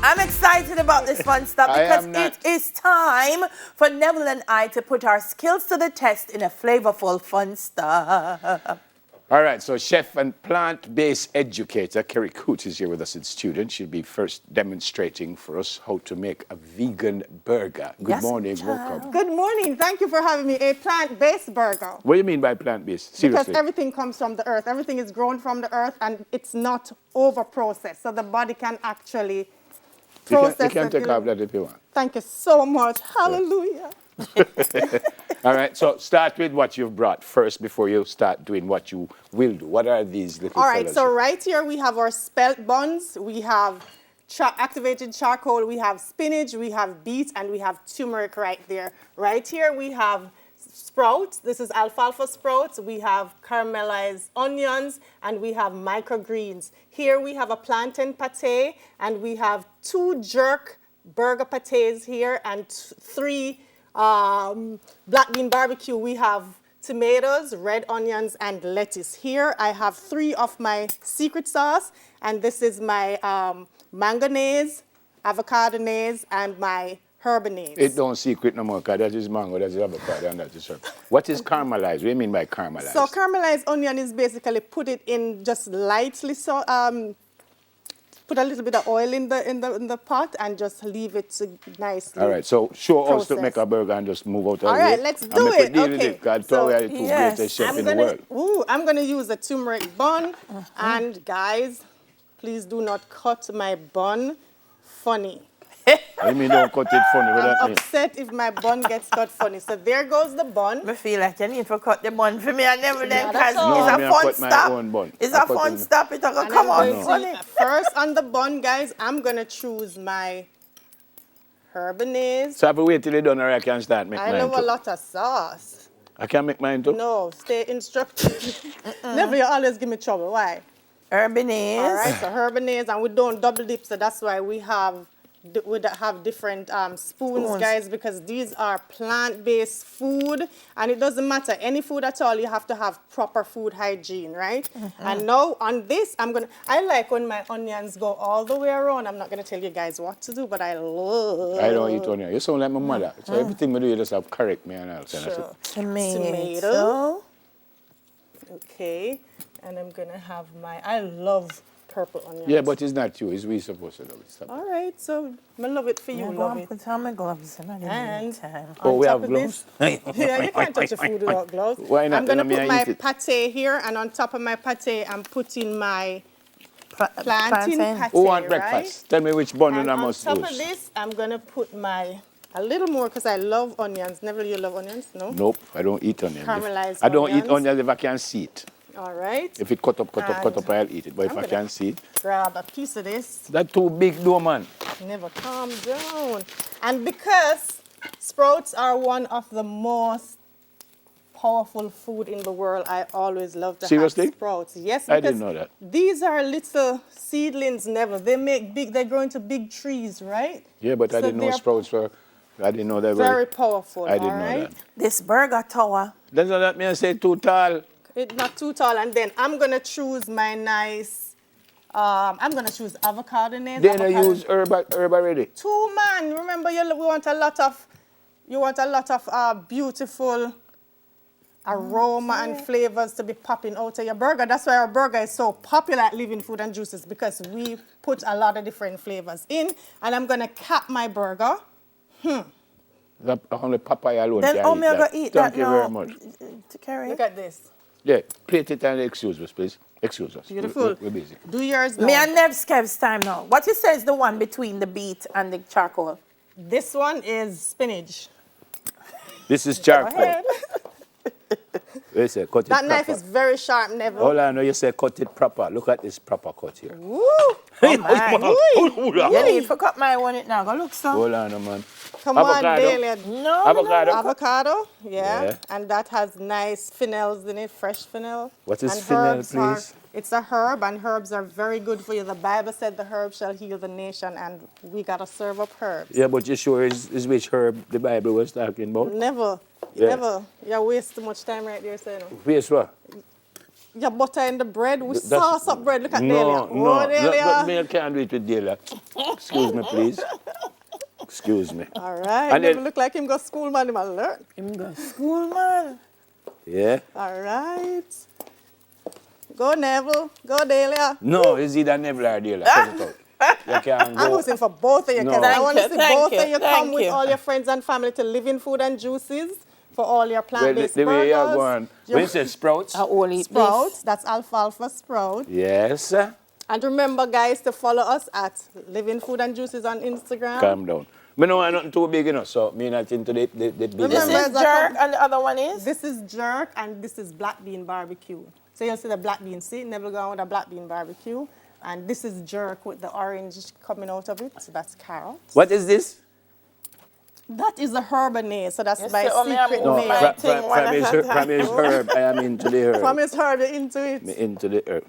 I'm excited about this fun stuff because it is time for Neville and I to put our skills to the test in a flavorful fun stuff. All right, so chef and plant-based educator Kerry Coote is here with us in student. She'll be first demonstrating for us how to make a vegan burger. Good morning, welcome. Good morning. Thank you for having me. A plant-based burger. What do you mean by plant-based? Seriously? Because everything comes from the earth. Everything is grown from the earth, and it's not over-processed, so the body can actually process it. You can take off that if you want. Thank you so much. Hallelujah. All right, so start with what you've brought first before you start doing what you will do. What are these little All right, fellas so here? right here we have our spelt buns, we have activated charcoal, we have spinach, we have beets, and we have turmeric right there. Right here we have sprouts. This is alfalfa sprouts. We have caramelized onions, and we have microgreens. Here we have a plantain pate, and we have 2 jerk burger pates here, and 3 black bean barbecue. We have tomatoes, red onions, and lettuce. Here I have 3 of my secret sauce, and this is my mangonaise, avocadonaise, and my herbanaise. It don't secret no more, because that is mango, that is avocado, and that is herb. What is caramelized? What do you mean by caramelized? So caramelized onion is basically put it in just lightly, so put a little bit of oil in the pot and just leave it to nicely. All right, so show us to process. make a burger and just move out of the All way. right, let's do it. Okay. God told you the two greatest chefs in the world. I'm gonna use a turmeric bun, and guys, please do not cut my bun funny. I mean, don't cut it funny. What that I'm mean? upset if my bun gets cut funny. So there goes the bun. I feel like you need to cut the bun for me and never then, because No, it's me a I fun cut my stop. own bun. It's I a cut fun it. stop. It's gonna And come I'm on going funny. to, first on the bun, guys, I'm gonna choose my herbanaise. So I have to wait till it's done or I can start make I mine love a too. lot of sauce. I can make mine too? No, stay instructed. Never, you always give me trouble. Why? Herbanaise. All right, so herbanaise, and we don't double dip, so that's why we have different spoons, guys, because these are plant-based food, and it doesn't matter any food at all. You have to have proper food hygiene, right? And now on this, I like when my onions go all the way around. I'm not gonna tell you guys what to do, but I love. I don't eat onion. You sound like my mother. So everything we do, you just have correct me and all kind of Sure. stuff. Tomato. Okay, and I'm gonna have I love purple onions. Yeah, but it's not you. It's we supposed to love it. Stop. All right, so I love it for you, love it. Put on my gloves and I didn't And need time. Oh, on we top have of gloves? this, yeah, you can't touch your food without gloves. Why not? I'm gonna Let me put my eat it. pate here, and on top of my pate, I'm putting my plantain pate. Who want right? breakfast? Tell me which bun And I on must top of use. this, I'm gonna put a little more because I love onions. Never you love onions, no? Nope, I don't eat onion. Caramelized I don't eat onions. onions if I can see it. All right. If it cut up, I'll eat it. But if I'm I gonna- can't see it, Grab a piece of this. that's too big, though, man. Never calm down. And because sprouts are one of the most powerful food in the world, I always love to Seriously? have sprouts. Yes, I because didn't know that. these are little seedlings, never. They grow into big trees, right? Yeah, but I So didn't know they're sprouts were. I didn't know they were. very powerful. I didn't all know right? that. This burger tower. That's not that me I say too tall. It's not too tall. And then I'm gonna choose my nice. I'm gonna choose avocado nails. Then I use herb already. 2 man. Remember, we want a lot of beautiful aroma and flavors to be popping out of your burger. That's why our burger is so popular at Living Food and Juices, because we put a lot of different flavors in. And I'm gonna cap my burger. That only papaya alone Then can how eat me I that. gonna eat Thank that you now? very much. To carry. Look at this. Yeah, plate it and excuse us, please. Excuse us. Beautiful. We're busy. Do yours now. Me and Nev's Kev's time now. What you say is the one between the beet and the charcoal? This one is spinach. This is Go charcoal. ahead. You say cut it That proper. knife is very sharp, Neville. Hold on, no, you say cut it proper. Look at this proper cut here. Woo! You need to cut my one it now. Go look some. Hold on, man. Come Avocado. on, Delia. No. Avocado. Avocado, yeah. Yeah. And that has nice fennels in it, fresh fennel. What is And fennel, herbs please? It's a herb, and herbs are very good for you. The Bible said the herb shall heal the nation, and we got to serve up herbs. Yeah, but you sure is which herb the Bible was talking about? Never. Yeah. Never. You waste too much time right there, so you know. Yes, what? your butter in the bread. We sauce up bread. Look at Delia. No, Delia. me can't do it with Delia. Excuse me, please. Excuse me. All right. And Never look like him go school, man. Him a learn. Him go school, man. Yeah. All right. Go, Neville. Go, Delia. No, it's either Neville or Delia. Cut it out. You can't go. I'm looking for both of you because No. I want to see both of you come Thank with you. all your friends and family to Living Food and Juices for all your Well, plant-based the way you're burgers. going. When you say sprouts? I all eat Sprouts. That's alfalfa sprout. Yes. And remember, guys, to follow us at Living Food and Juices on Instagram. Calm down. Me know I'm not too big enough, so me not into the big. This Remember, is jerk and the other one is? This is jerk and this is black bean barbecue. So you'll see the black bean. See, never go on with a black bean barbecue. And this is jerk with the orange coming out of it. So that's carrot. What is this? That is a herb, so that's Yes, my so me am secret No, name. my thing one at a time. From his herb, I am into the herb. From his herb into it. Me into the herb.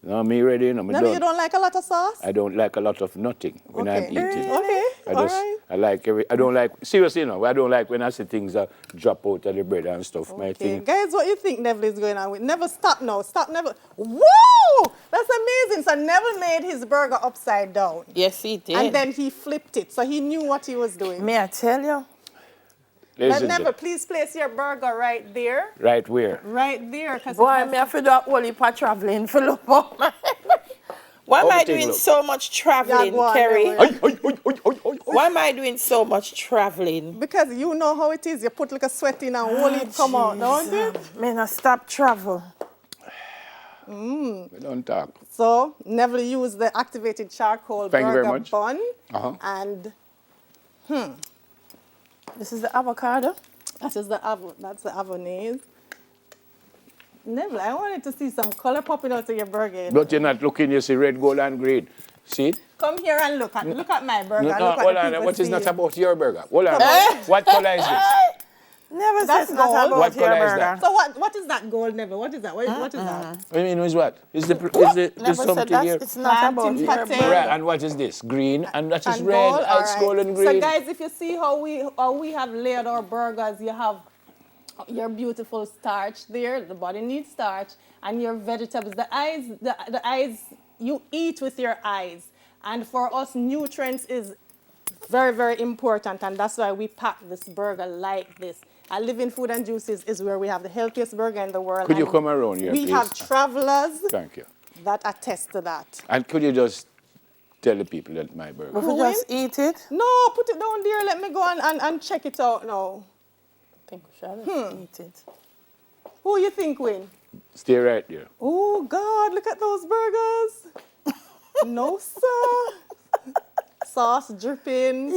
No, me ready, you know, me Maybe done. you don't like a lot of sauce? I don't like a lot of nothing when I'm Okay. eating. Okay, I all just, right. I like I don't like, seriously, you know, I don't like when I see things drop out of the bread and stuff. My Okay, thing. guys, what you think Neville is going on with? Never stop now. Stop, Neville. Whoa! That's amazing. So Neville made his burger upside down. Yes, he did. And then he flipped it. So he knew what he was doing. May I tell you? Ladies But and Neville, gentlemen, please place your burger right there. right where? Right there. Boy, me have to do a whole heap of traveling for look up. Why am I Everything doing look. so much traveling, Yeah, go on, Kerry? Neville. Why am I doing so much traveling? Because you know how it is. You put like a sweat in and whole it come out, don't you? Me not stop travel. We don't talk. So Neville used the activated charcoal Thank you very burger much. bun. Uh-huh. And This is the avocado. that's the avocado. Neville, I wanted to see some color popping out of your burger. But you're not looking, you see red, gold, and green. See it? Come here and look at my burger. No, and no, look at hold the on. people's What is not feed. about your burger? Hold on. What color is this? Never That's says not gold. about What your colour is burger. that? So what is that gold, Neville? What is that? What is that? I mean, is what? Is Never something said that. here? It's not about Planting your pate. burger. Right, and what is this? Green, and that is And red. gold? All It's right. gold and So green. guys, if you see how we have layered our burgers, you have your beautiful starch there. The body needs starch, and your vegetables. The eyes you eat with your eyes, and for us, nutrients is very, very important, and that's why we pack this burger like this. At Living Food and Juices is where we have the healthiest burger in the world. Could you and come around here, We please? have travelers Thank you. that attest to that. And could you just tell the people that my burger? If you just eat it, No, put it down there. Let me go and check it out now. I think we shall just eat it. Who you think win? Stay right there. Oh, God, look at those burgers. No, sir. Sauce dripping.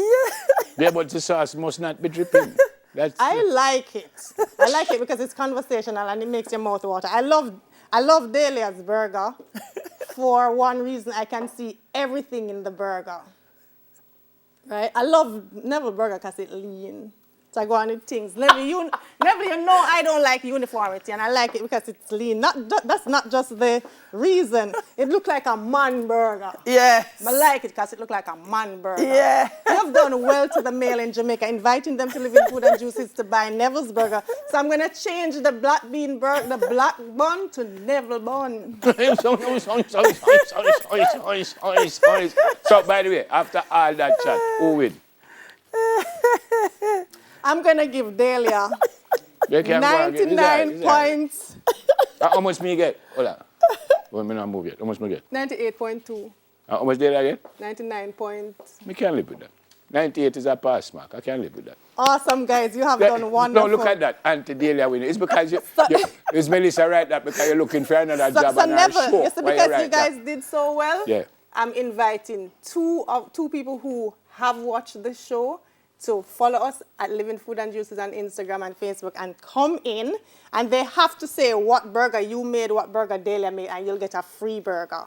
Yeah, but the sauce must not be dripping. That's I like it. I like it because it's conversational and it makes your mouth water. I love Delia's burger for one reason. I can see everything in the burger. Right? I love Neville burger because it's lean. So I go on with things. Neville, you know I don't like uniformity, and I like it because it's lean. That's not just the reason. It looks like a man burger. Yes. I like it because it looks like a man burger. Yeah. You have done well to the male in Jamaica, inviting them to Living Food and Juices to buy Neville's burger. So I'm going to change the black bean burger, the black bun to Neville bun. So, by the way, after all that chat, who win? I'm going to give Delia You can go and get- 99 points. How much me get? Hold on. Well, me not move yet. How much me get? 98.2. How much did I get? 99 points. Me can't live with that. 98 is a pass mark. I can't live with that. Awesome, guys. You have done wonderful. No, look at that. Anti-Delia winning. It's because it's Melissa right that because you're looking for another job So on our never, show. yes, Why because write you guys that? did so well, Yeah. I'm inviting two people who have watched the show to follow us at Living Food and Juices on Instagram and Facebook and come in, and they have to say what burger you made, what burger Delia made, and you'll get a free burger.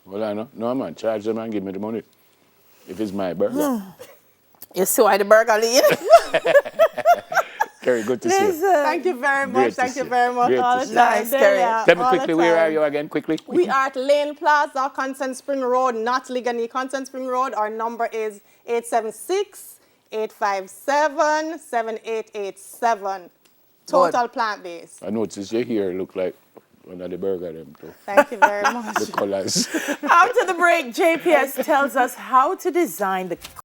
Well, I know. No, man. Charge them and give me the money. If it's my burger. You see why the burger lean? Kerry, good to see you. Thank you very Great much. to Thank see you you. very much. Great All to the see time, you. Nice, Kerry. Delia, Tell me all the quickly, where time. are you again? Quickly. We are at Lane Plaza, Constant Spring Road, not Ligani, Constant Spring Road. Our number is 876-857-7887. Total plant-based. I noticed your hair look like one of the burger them too. Thank you very much. The colors. After the break, JPS tells us how to design the